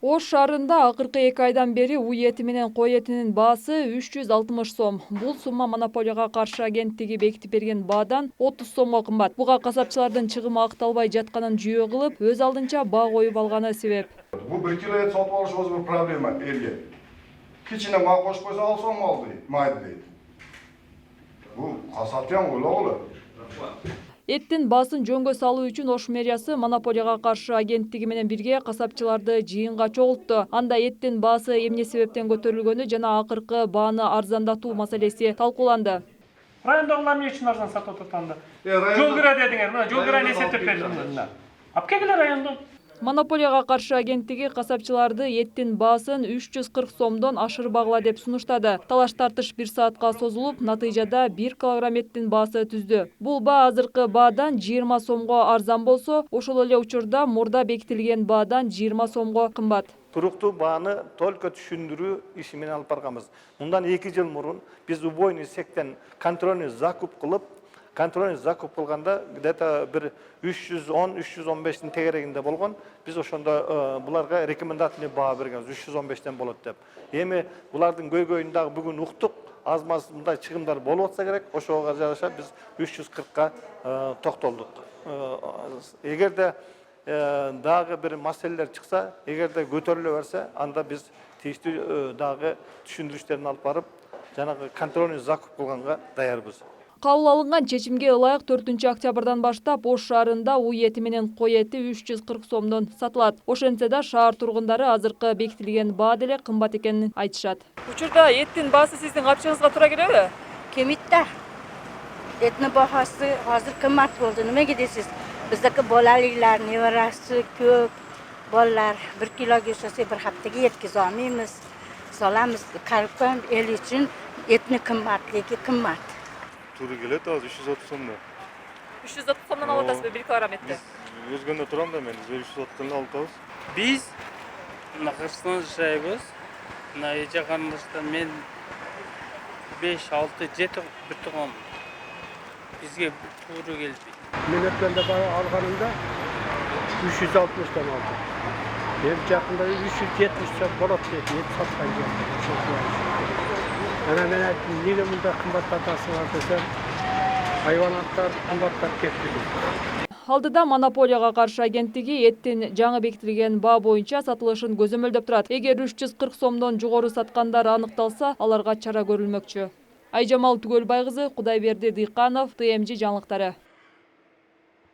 Ош шаарында акыркы 2 айдан бери уй эти менен кой этинин баасы 360 сом. Бул сумма монополияга каршы агенттиги бекитип берген баадан 30 сомго кымбат. Буга касапчылардын чыгымы акталбай жатканын жүйө кылып, өз алдынча баа коюп алганы себеп. Бул 1 кило эт сатып алыш өзү бир проблема элге. Кичине мал кошуп койсо алсам алды, майды дейт. Бул касапчан ойлогулу. Эттин баасын жөнгө салуу үчүн Ош мэриясы монополияга каршы агенттиги менен бирге касапчыларды жыйынга чогултту. Анда эттин баасы эмне себептен көтөрүлгөнү жана акыркы бааны арзандатуу маселеси талкууланды. Райондогулар эмне үчүн арзан сатып атат анда? Жол кира дедиңер, мына жол кираны эсептеп бердим. Алып келгиле райондон. Монополияга каршы агенттиги касапчыларды эттин баасын 340 сомдон ашырбагыла деп сунуштады. Талаш тартыш 1 саатка созулуп, натыйжада 1 килограмм эттин баасы түздү. Бул баа азыркы баадан 20 сомго арзан болсо, ошол эле учурда мурда бекитилген баадан 20 сомго кымбат. Туруктуу бааны только түшүндүрүү иши менен алып барганбыз. Мындан 2 жыл мурун биз убойный сектен контрольный закуп кылып, кылганда где-то бир 310-315 тегерегинде болгон. Биз ошондо буларга рекомендательный баа бергенбиз, 315тен болот деп. Эми булардын көйгөйүн дагы бүгүн уктук. Аз-маз мындай чыгымдар болуп атса керек. Ошого жараша биз 340ка токтолдук. Эгерде дагы бир маселелер чыкса, эгерде көтөрүлө берсе, анда биз тийиштүү дагы түшүндүрүштөрүн алып барып, жанагы контрольный закуп кылганга даярбыз. Кабыл алынган чечимге ылайык 4-октябрдан баштап Ош шаарында уй эти менен кой эти 340 сомдон сатылат. Ошентсе да шаар тургундары азыркы бекитилген баа деле кымбат экенин айтышат. Учурда эттин баасы сиздин капчыгыңызга туура келеби? Келмейт да. Эттин баасы азыр кымбат болду. Немеге дейсиз? Биздики болалыклар, небарасы көп. Балдар 1 кило кешесе бир хаптага жеткизе алмайбыз. Саламыз карыпкан эл үчүн этни кымбатлыгы кымбат. Туру келет азыр 330 сомдон. 330 сомдон алып атасызбы 1 килограмм этти? Өзгөндө турам да мен 330 алып атабыз. Биз Кыргызстанда жашайбыз. Мына эже карындаштар мен 5, 6, 7 бир тугам. Бизге туура келбейт. Мен өткөндө алганымда 360тан алдым. Мен жакында 370 сом болот деп саткан жок. Ana men aytdim, nega bunda qimmatlatasыңар desem, hayvanotlar qimmatlab ketdi. Алдыда монополияга каршы агенттиги эттин жаңы бекитилген баа боюнча сатылышын көзөмөлдөп турат. Эгер 340 сомдон жогору саткандар аныкталса, аларга чара көрүлмөкчү. Айжамал Түгөлбай кызы, Кудайберди Дыйканов, ТМЖ жаңылыктары.